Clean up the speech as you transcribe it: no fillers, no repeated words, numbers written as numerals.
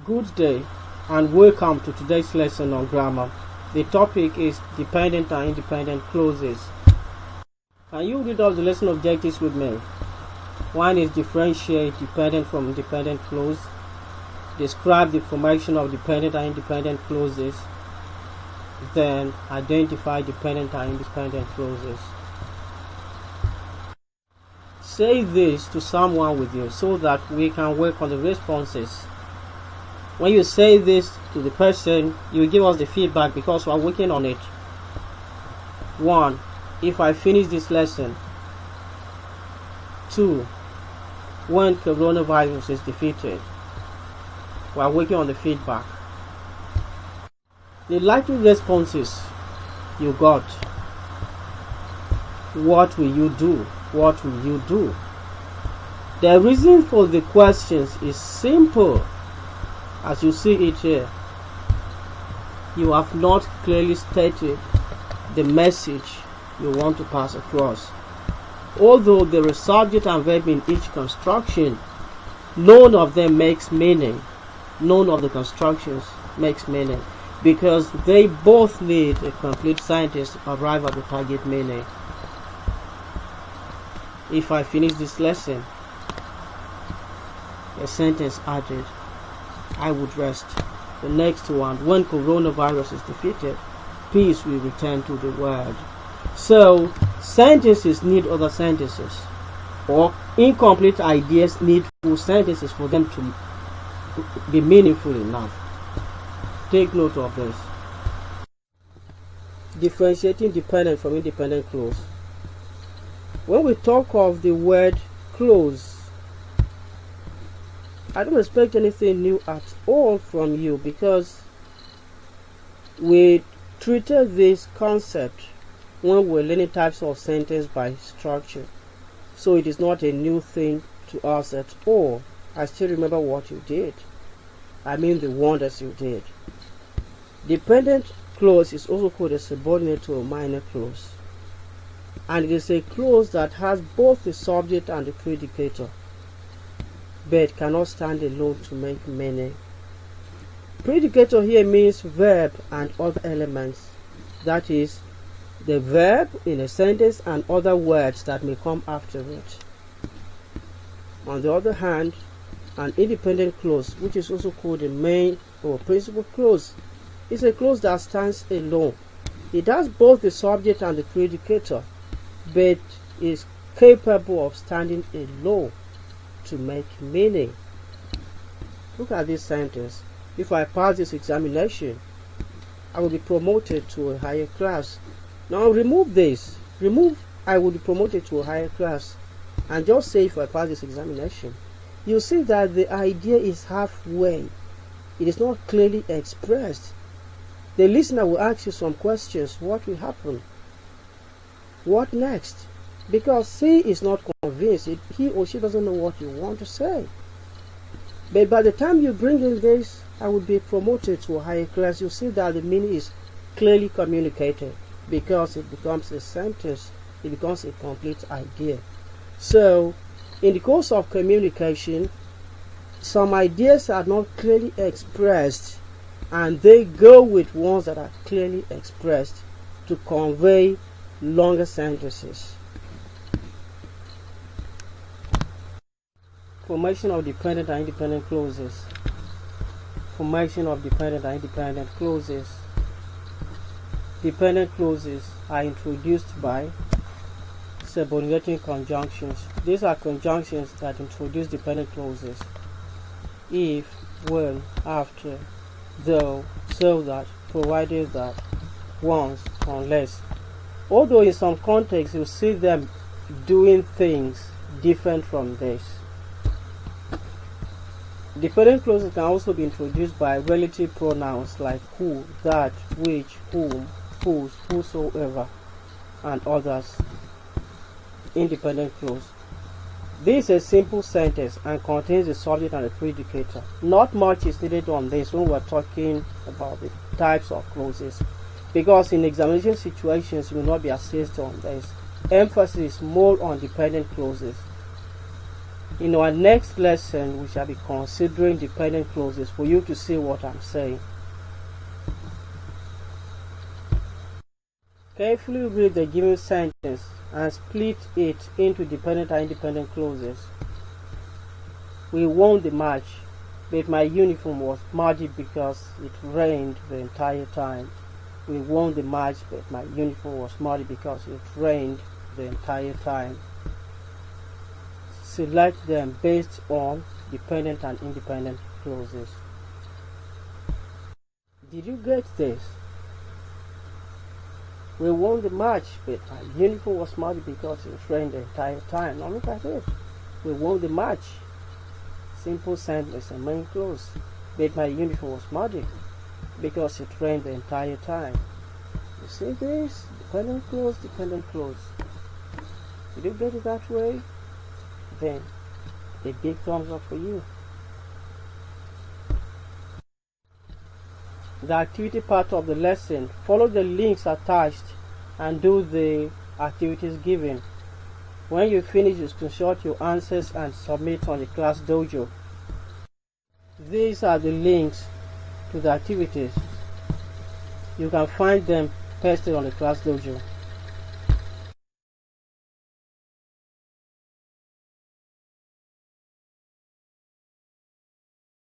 Good day and welcome to today's lesson on grammar. The topic is dependent and independent clauses. Can you read out the lesson objectives with me? One is differentiate dependent from independent clause. Describe the formation of dependent and independent clauses. Then identify dependent and independent clauses. Say this to someone with you so that we can work on the responses. When you say this to the person, you give us the feedback because we are working on it. 1. If I finish this lesson. 2. When coronavirus is defeated. We are working on the feedback. The likely responses you got. What will you do? What will you do? The reason for the questions is simple. As you see it here, you have not clearly stated the message you want to pass across. Although there is subject and verb in each construction, none of them makes meaning. None of the constructions makes meaning because they both need a complete sentence to arrive at the target meaning. If I finish this lesson, a sentence added, I would rest. The next one, when coronavirus is defeated, peace will return to the world. So, sentences need other sentences, or incomplete ideas need full sentences for them to be meaningful enough. Take note of this. Differentiating dependent from independent clause. When we talk of the word clause, I don't expect anything new at all from you because we treated this concept when we were learning types of sentence by structure. So it is not a new thing to us at all. I still remember what you did. I mean the wonders you did. Dependent clause is also called a subordinate to a minor clause. And it is a clause that has both the subject and the predicator, but cannot stand alone to make meaning. Predicator here means verb and other elements, that is, the verb in a sentence and other words that may come after it. On the other hand, an independent clause, which is also called a main or principal clause, is a clause that stands alone. It has both the subject and the predicator, but is capable of standing alone to make meaning. Look at this sentence. If I pass this examination, I will be promoted to a higher class. Now remove this. Remove I will be promoted to a higher class and just say if I pass this examination. You see that the idea is halfway. It is not clearly expressed. The listener will ask you some questions. What will happen? What next? Because he is not convinced, he or she doesn't know what you want to say. But by the time you bring in this, I would be promoted to a higher class, you see that the meaning is clearly communicated because it becomes a sentence, it becomes a complete idea. So, in the course of communication, some ideas are not clearly expressed and they go with ones that are clearly expressed to convey longer sentences. Formation of dependent and independent clauses. Formation of dependent and independent clauses. Dependent clauses are introduced by subordinating conjunctions. These are conjunctions that introduce dependent clauses. If, when, after, though, so that, provided that, once, unless. Although in some contexts you see them doing things different from this. Dependent clauses can also be introduced by relative pronouns like who, that, which, whom, whose, whosoever, and others. Independent clause. This is a simple sentence and contains the subject and the predicator. Not much is needed on this when we are talking about the types of clauses, because in examination situations you will not be assessed on this. Emphasis is more on dependent clauses. In our next lesson, we shall be considering dependent clauses for you to see what I'm saying. Carefully read the given sentence and split it into dependent and independent clauses. We won the match, but my uniform was muddy because it rained the entire time. We won the match, but my uniform was muddy because it rained the entire time. Select them based on dependent and independent clauses. Did you get this? We won the match, but my uniform was muddy because it rained the entire time. Now look at it. We won the match. Simple sentence and main clause. But my uniform was muddy because it rained the entire time. You see this? Dependent clause, dependent clause. Did you get it that way? Then a big thumbs up for you. The activity part of the lesson. Follow the links attached and do the activities given. When you finish, you screenshot your answers and submit on the class dojo. These are the links to the activities. You can find them pasted on the class dojo.